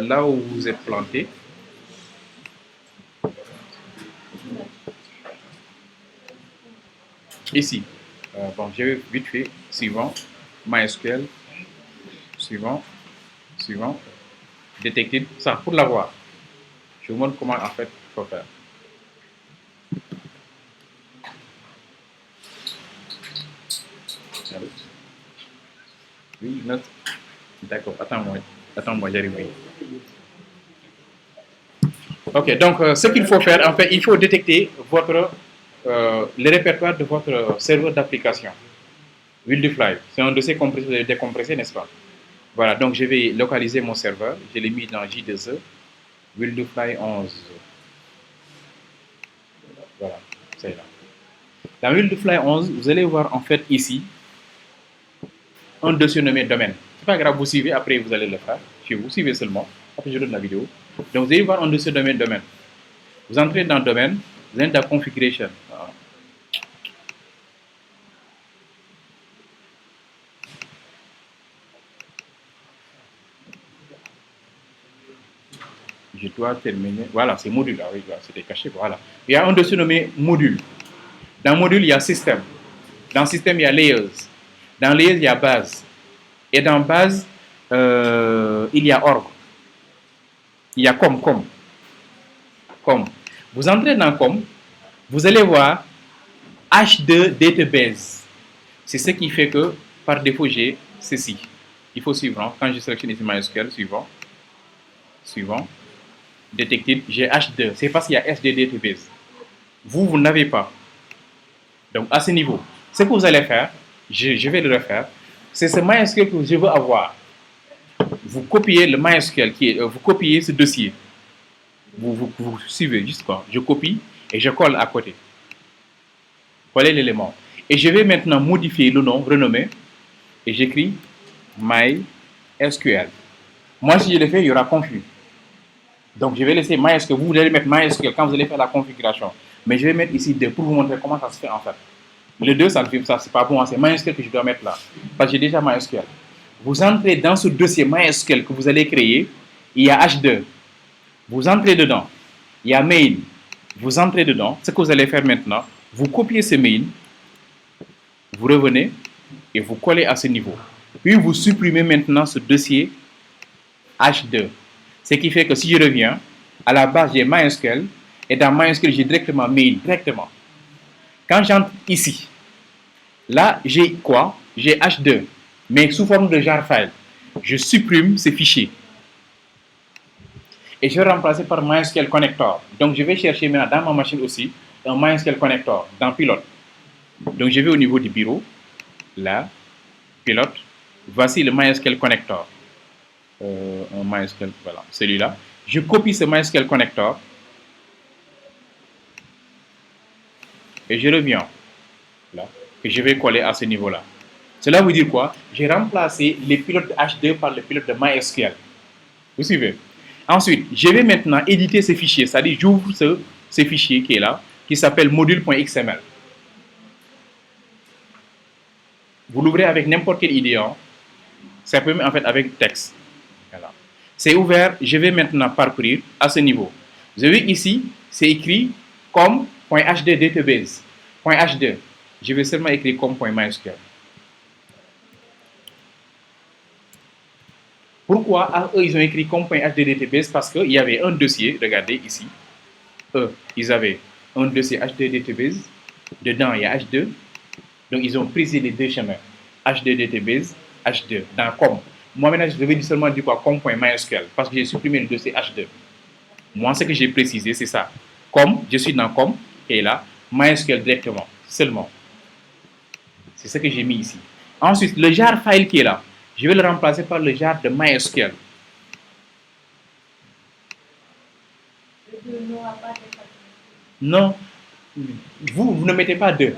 là où vous êtes planté. Ici. Bon, je vais vite fait. Suivant. MySQL. Suivant. Suivant. Detected. Ça, pour l'avoir. Je vous montre comment en fait il faut faire. Oui, note. D'accord, attends-moi, j'arrive. Ok, donc ce qu'il faut faire, en fait, il faut détecter le répertoire de votre serveur d'application. Wildfly, c'est un dossier compressé, décompressé, n'est-ce pas? Voilà, donc je vais localiser mon serveur. Je l'ai mis dans J2E, Wildfly 11. Voilà, c'est là. Dans Wildfly 11, vous allez voir en fait ici un dossier nommé domaine. C'est pas grave, vous suivez, après vous allez le faire. Chez vous, suivez seulement. Après, je donne la vidéo. Donc, vous allez voir un dossier domaine. Vous entrez dans domaine, vous êtes dans configuration. Voilà. Je dois terminer. Voilà, c'est module. Ah oui, c'était caché. Voilà. Il y a un dossier nommé module. Dans module, il y a système. Dans système, il y a layers. Dans layers, il y a base. Et dans base, il y a org. Il y a com. Vous entrez dans com, vous allez voir H2 database. C'est ce qui fait que, par défaut, j'ai ceci. Il faut suivre. Hein. Quand je sélectionne ici MySQL, suivant, detected, j'ai H2. C'est parce qu'il y a SD database. Vous n'avez pas. Donc, à ce niveau, ce que vous allez faire, je vais le refaire, c'est ce MySQL que je veux avoir. Vous copiez le MySQL, vous copiez ce dossier. Vous suivez juste quoi. Je copie et je colle à côté. Coller l'élément. Et je vais maintenant modifier le nom, renommer, et j'écris MySQL. Moi, si je le fais, il y aura confus. Donc, je vais laisser MySQL. Vous allez mettre MySQL quand vous allez faire la configuration. Mais je vais mettre ici 2 pour vous montrer comment ça se fait en fait. Le 2, ça ne fait ça, c'est pas bon. C'est MySQL que je dois mettre là. Parce que j'ai déjà MySQL. Vous entrez dans ce dossier MySQL que vous allez créer. Il y a H2. Vous entrez dedans. Il y a main. Vous entrez dedans. Ce que vous allez faire maintenant, vous copiez ce main. Vous revenez et vous collez à ce niveau. Puis vous supprimez maintenant ce dossier H2. Ce qui fait que si je reviens, à la base j'ai MySQL et dans MySQL j'ai directement main, directement. Quand j'entre ici, là j'ai quoi? J'ai H2, mais sous forme de jar file. Je supprime ce fichier et je vais remplacer par MySQL Connector. Donc je vais chercher maintenant dans ma machine aussi un MySQL Connector dans Pilote. Donc je vais au niveau du bureau, là, Pilote. Voici le MySQL Connector. Un MySQL, voilà, celui-là. Je copie ce MySQL Connector et je reviens là, et je vais coller à ce niveau-là. Cela veut dire quoi? J'ai remplacé les pilotes de H2 par le pilote de MySQL. Vous suivez? Ensuite, je vais maintenant éditer ce fichier, c'est-à-dire j'ouvre ce fichier qui est là, qui s'appelle module.xml. Vous l'ouvrez avec n'importe quel IDE, simplement en fait avec texte. Voilà. C'est ouvert, je vais maintenant parcourir à ce niveau. Vous avez ici, c'est écrit comme.hd database. .h2. Je vais seulement écrire comme.mysql. Pourquoi eux, ils ont écrit comme.hd database? Parce qu'il y avait un dossier, regardez ici. Eux, ils avaient un dossier HD database. Dedans, il y a H2. Donc, ils ont pris les deux chemins. HD database, H2, dans com. Moi, maintenant, je devais seulement dire quoi? Com.mysql, parce que j'ai supprimé le dossier H2. Moi, ce que j'ai précisé, c'est ça. Comme, je suis dans com, et là, MySQL directement, seulement. C'est ce que j'ai mis ici. Ensuite, le jar file qui est là, je vais le remplacer par le jar de MySQL. Non, vous ne mettez pas 2.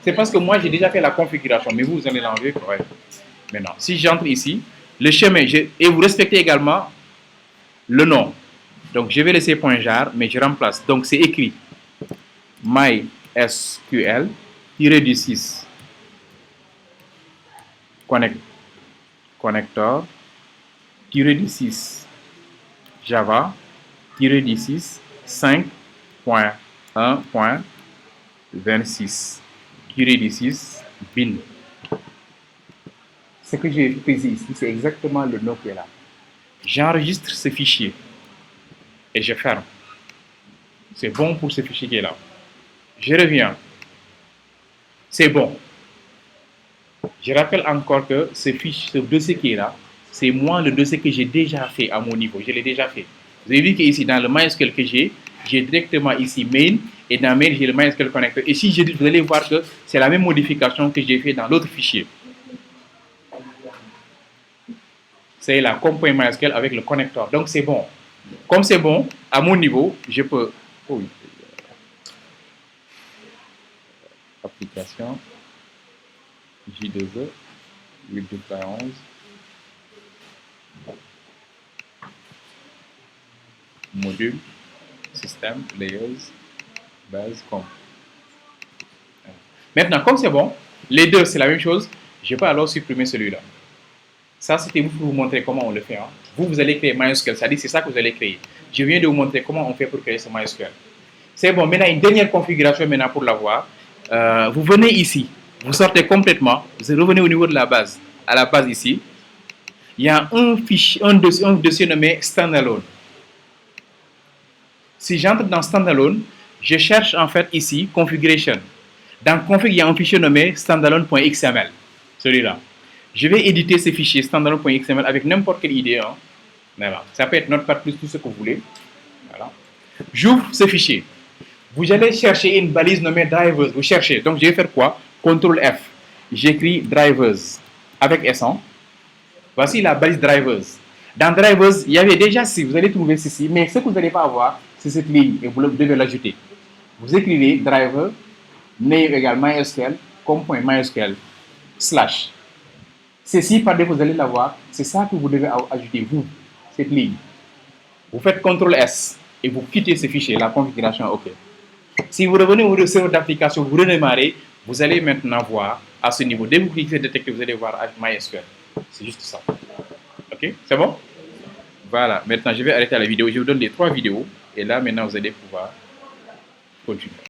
C'est parce que moi, j'ai déjà fait la configuration, mais vous allez l'enlever. Ouais. Maintenant, si j'entre ici, le chemin, et vous respectez également le nom. Donc, je vais laisser point jar, mais je remplace. Donc, c'est écrit MySQL du 6 connector du 6 Java, tiré du 6, 5.1.26, tiré du 6, bin. Ce que j'ai fait ici, c'est exactement le nom qui est là. J'enregistre ce fichier et je ferme. C'est bon pour ce fichier qui est là. Je reviens. C'est bon. Je rappelle encore que ce dossier qui est là, c'est moi le dossier que j'ai déjà fait à mon niveau. Je l'ai déjà fait. Vous avez vu qu'ici, dans le MySQL que j'ai directement ici main, et dans main, j'ai le MySQL connector. Et si vous allez voir que c'est la même modification que j'ai fait dans l'autre fichier. C'est là, comme .mysql avec le connecteur. Donc, c'est bon. Comme c'est bon, à mon niveau, je peux... Oh oui. Application. J2E. 8.11. Module. Système. Layers. Base. Com. Maintenant, comme c'est bon, les deux, c'est la même chose. Je peux alors supprimer celui-là. Ça, c'était pour vous montrer comment on le fait. Hein. Vous allez créer MySQL, c'est-à-dire c'est ça que vous allez créer. Je viens de vous montrer comment on fait pour créer ce MySQL. C'est bon, maintenant une dernière configuration maintenant pour l'avoir. Vous venez ici, vous sortez complètement, vous revenez au niveau de la base. À la base ici, il y a un fichier, un dossier nommé standalone. Si j'entre dans standalone, je cherche en fait ici configuration. Dans config, il y a un fichier nommé standalone.xml, celui-là. Je vais éditer ces fichiers standalone.xml avec n'importe quelle idée. Hein. Voilà. Ça peut être Notepad+, tout ce que vous voulez. Voilà. J'ouvre ce fichier. Vous allez chercher une balise nommée drivers. Vous cherchez. Donc, je vais faire quoi? CTRL F. J'écris drivers avec S1. Voici la balise drivers. Dans drivers, il y avait déjà C. Vous allez trouver ceci. Mais ce que vous n'allez pas avoir, c'est cette ligne. Et vous devez l'ajouter. Vous écrivez driver, name égale MySQL, comme .mysql, slash. Ceci, par défaut, vous allez l'avoir. C'est ça que vous devez ajouter, vous, cette ligne. Vous faites CTRL S et vous quittez ce fichier, la configuration OK. Si vous revenez au serveur d'application, vous redémarrez, vous allez maintenant voir à ce niveau. Dès que vous cliquez détecter, vous allez voir MySQL. C'est juste ça. OK? C'est bon? Voilà. Maintenant, je vais arrêter la vidéo. Je vous donne les 3 vidéos. Et là, maintenant, vous allez pouvoir continuer.